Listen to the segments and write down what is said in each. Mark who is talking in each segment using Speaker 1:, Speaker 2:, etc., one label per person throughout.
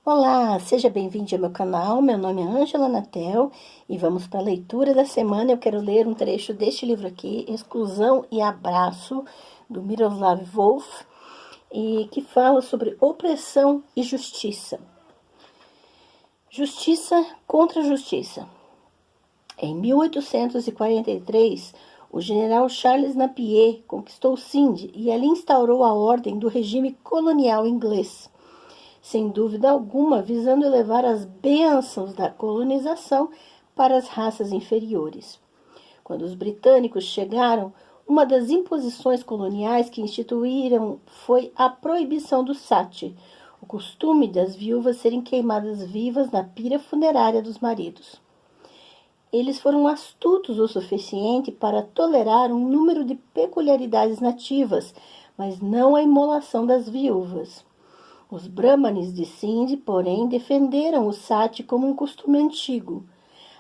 Speaker 1: Olá, seja bem-vindo ao meu canal. Meu nome é Ângela Natel e vamos para a leitura da semana. Eu quero ler um trecho deste livro aqui, Exclusão e Abraço, do Miroslav Volf, e que fala sobre opressão e justiça. Justiça contra justiça. Em 1843, o general Charles Napier conquistou Sindh e ali instaurou a ordem do regime colonial inglês, sem dúvida alguma visando elevar as bênçãos da colonização para as raças inferiores. Quando os britânicos chegaram, uma das imposições coloniais que instituíram foi a proibição do sati, o costume das viúvas serem queimadas vivas na pira funerária dos maridos. Eles foram astutos o suficiente para tolerar um número de peculiaridades nativas, mas não a imolação das viúvas. Os brahmanes de Sindh, porém, defenderam o sati como um costume antigo.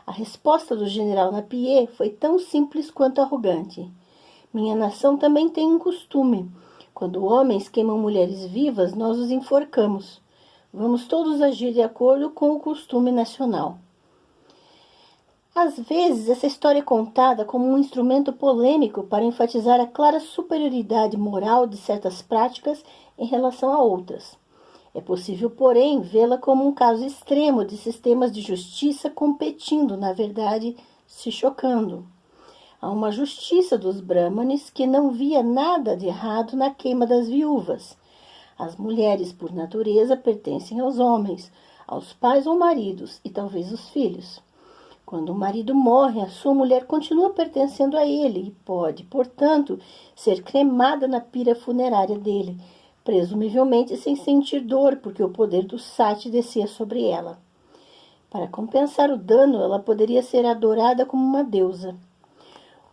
Speaker 1: A resposta do general Napier foi tão simples quanto arrogante. Minha nação também tem um costume. Quando homens queimam mulheres vivas, nós os enforcamos. Vamos todos agir de acordo com o costume nacional. Às vezes, essa história é contada como um instrumento polêmico para enfatizar a clara superioridade moral de certas práticas em relação a outras. É possível, porém, vê-la como um caso extremo de sistemas de justiça competindo, na verdade, se chocando. Há uma justiça dos brahmanes que não via nada de errado na queima das viúvas. As mulheres, por natureza, pertencem aos homens, aos pais ou maridos e talvez os filhos. Quando o marido morre, a sua mulher continua pertencendo a ele e pode, portanto, ser cremada na pira funerária dele, presumivelmente sem sentir dor, porque o poder do sati descia sobre ela. Para compensar o dano, ela poderia ser adorada como uma deusa.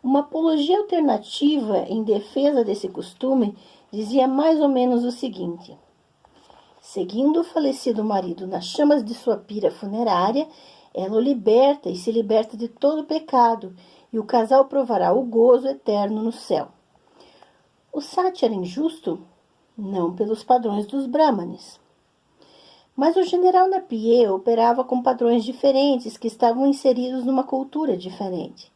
Speaker 1: Uma apologia alternativa em defesa desse costume dizia mais ou menos o seguinte: seguindo o falecido marido nas chamas de sua pira funerária, ela o liberta e se liberta de todo pecado, e o casal provará o gozo eterno no céu. O sati era injusto? Não pelos padrões dos brahmanes. Mas o general Napier operava com padrões diferentes que estavam inseridos numa cultura diferente.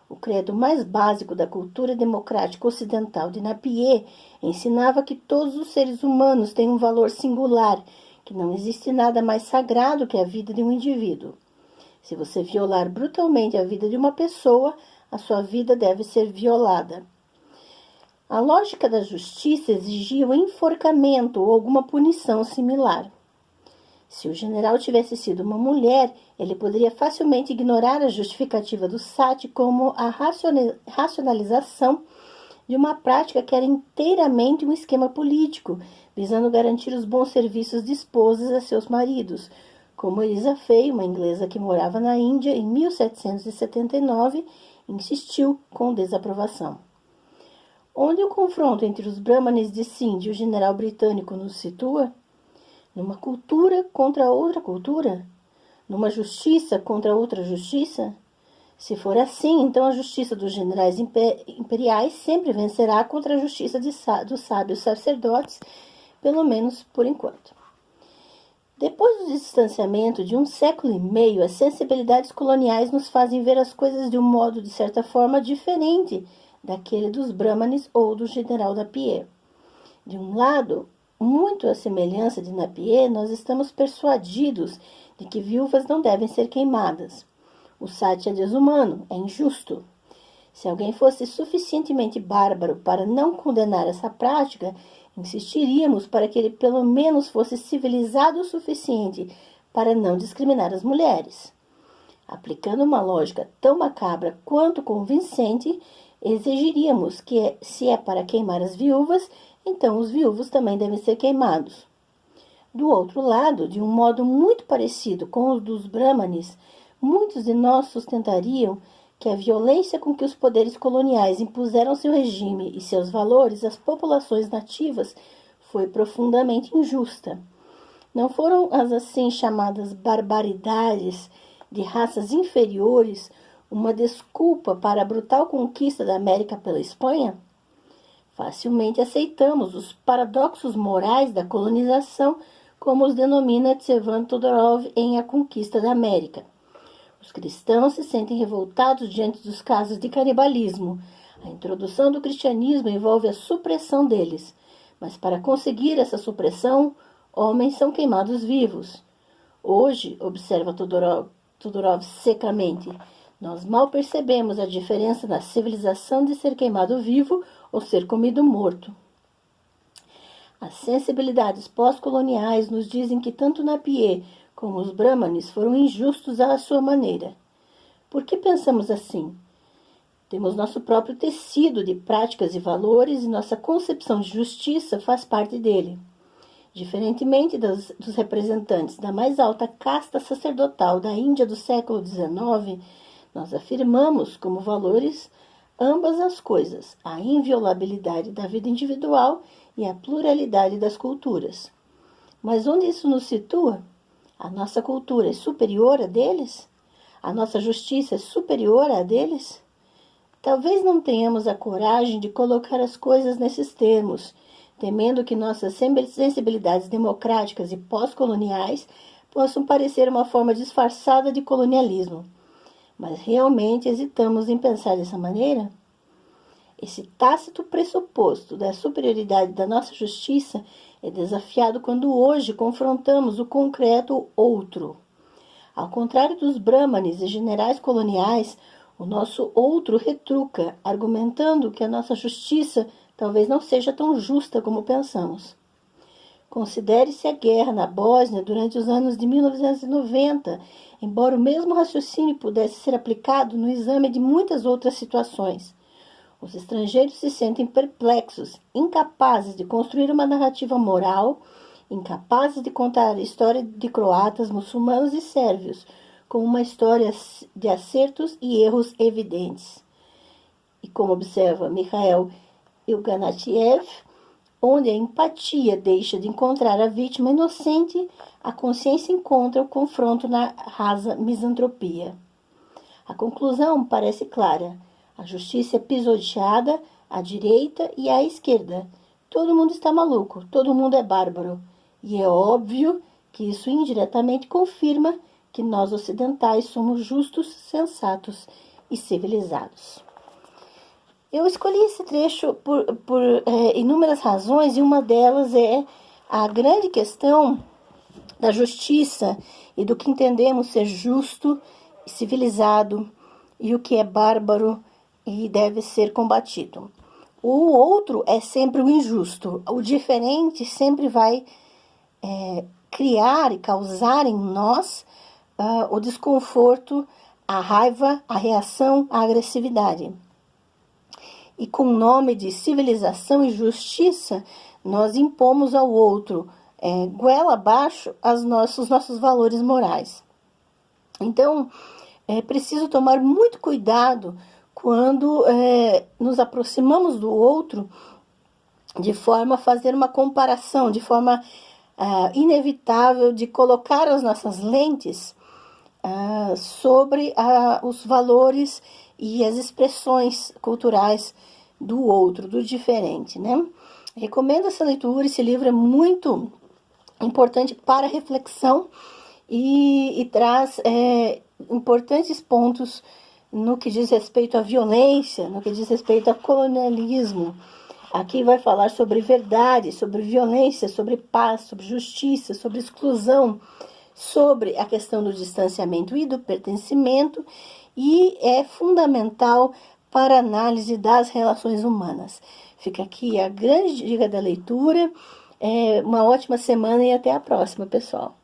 Speaker 1: O credo mais básico da cultura democrática ocidental de Napier ensinava que todos os seres humanos têm um valor singular, que não existe nada mais sagrado que a vida de um indivíduo. Se você violar brutalmente a vida de uma pessoa, a sua vida deve ser violada. A lógica da justiça exigia o enforcamento ou alguma punição similar. Se o general tivesse sido uma mulher, ele poderia facilmente ignorar a justificativa do sati como a racionalização de uma prática que era inteiramente um esquema político, visando garantir os bons serviços de esposas a seus maridos, como Eliza Fay, uma inglesa que morava na Índia em 1779, insistiu com desaprovação. Onde o confronto entre os brahmanes de Sindh e o general britânico nos situa? Numa cultura contra outra cultura? Numa justiça contra outra justiça? Se for assim, então a justiça dos generais imperiais sempre vencerá contra a justiça dos sábios sacerdotes, pelo menos por enquanto. Depois do distanciamento de um século e meio, as sensibilidades coloniais nos fazem ver as coisas de um modo, de certa forma, diferente daquele dos brahmanes ou do general Napier. De um lado, muito à semelhança de Napier, nós estamos persuadidos de que viúvas não devem ser queimadas. O sati é desumano, é injusto. Se alguém fosse suficientemente bárbaro para não condenar essa prática, insistiríamos para que ele pelo menos fosse civilizado o suficiente para não discriminar as mulheres. Aplicando uma lógica tão macabra quanto convincente, exigiríamos que, se é para queimar as viúvas, então os viúvos também devem ser queimados. Do outro lado, de um modo muito parecido com o dos brahmanes, muitos de nós sustentariam que a violência com que os poderes coloniais impuseram seu regime e seus valores às populações nativas foi profundamente injusta. Não foram as assim chamadas barbaridades de raças inferiores uma desculpa para a brutal conquista da América pela Espanha? Facilmente aceitamos os paradoxos morais da colonização como os denomina Tsevan Todorov em A Conquista da América. Os cristãos se sentem revoltados diante dos casos de canibalismo. A introdução do cristianismo envolve a supressão deles, mas para conseguir essa supressão, homens são queimados vivos. Hoje, observa Todorov secamente, nós mal percebemos a diferença na civilização de ser queimado vivo ou ser comido morto. As sensibilidades pós-coloniais nos dizem que tanto Napier como os brahmanes foram injustos à sua maneira. Por que pensamos assim? Temos nosso próprio tecido de práticas e valores e nossa concepção de justiça faz parte dele. Diferentemente dos representantes da mais alta casta sacerdotal da Índia do século XIX, nós afirmamos como valores ambas as coisas, a inviolabilidade da vida individual e a pluralidade das culturas. Mas onde isso nos situa? A nossa cultura é superior à deles? A nossa justiça é superior à deles? Talvez não tenhamos a coragem de colocar as coisas nesses termos, temendo que nossas sensibilidades democráticas e pós-coloniais possam parecer uma forma disfarçada de colonialismo. Mas realmente hesitamos em pensar dessa maneira? Esse tácito pressuposto da superioridade da nossa justiça é desafiado quando hoje confrontamos o concreto outro. Ao contrário dos brahmanes e generais coloniais, o nosso outro retruca, argumentando que a nossa justiça talvez não seja tão justa como pensamos. Considere-se a guerra na Bósnia durante os anos de 1990, embora o mesmo raciocínio pudesse ser aplicado no exame de muitas outras situações. Os estrangeiros se sentem perplexos, incapazes de construir uma narrativa moral, incapazes de contar a história de croatas, muçulmanos e sérvios, como uma história de acertos e erros evidentes. E como observa Mikhail Ignatieff, onde a empatia deixa de encontrar a vítima inocente, a consciência encontra o confronto na rasa misantropia. A conclusão parece clara. A justiça é pisoteada à direita e à esquerda. Todo mundo está maluco, todo mundo é bárbaro. E é óbvio que isso indiretamente confirma que nós ocidentais somos justos, sensatos e civilizados. Eu escolhi esse trecho por inúmeras razões, e uma delas é a grande questão da justiça e do que entendemos ser justo e civilizado e o que é bárbaro e deve ser combatido. O outro é sempre o injusto, o diferente sempre vai criar e causar em nós o desconforto, a raiva, a reação, a agressividade. E com o nome de civilização e justiça, nós impomos ao outro, goela abaixo, os nossos valores morais. Então, é preciso tomar muito cuidado quando nos aproximamos do outro, de forma a fazer uma comparação, de forma inevitável de colocar as nossas lentes sobre os valores e as expressões culturais do outro, do diferente, né? Recomendo essa leitura, esse livro é muito importante para reflexão e traz importantes pontos no que diz respeito à violência, no que diz respeito ao colonialismo. Aqui vai falar sobre verdade, sobre violência, sobre paz, sobre justiça, sobre exclusão, sobre a questão do distanciamento e do pertencimento, e é fundamental para a análise das relações humanas. Fica aqui a grande dica da leitura. Uma ótima semana e até a próxima, pessoal.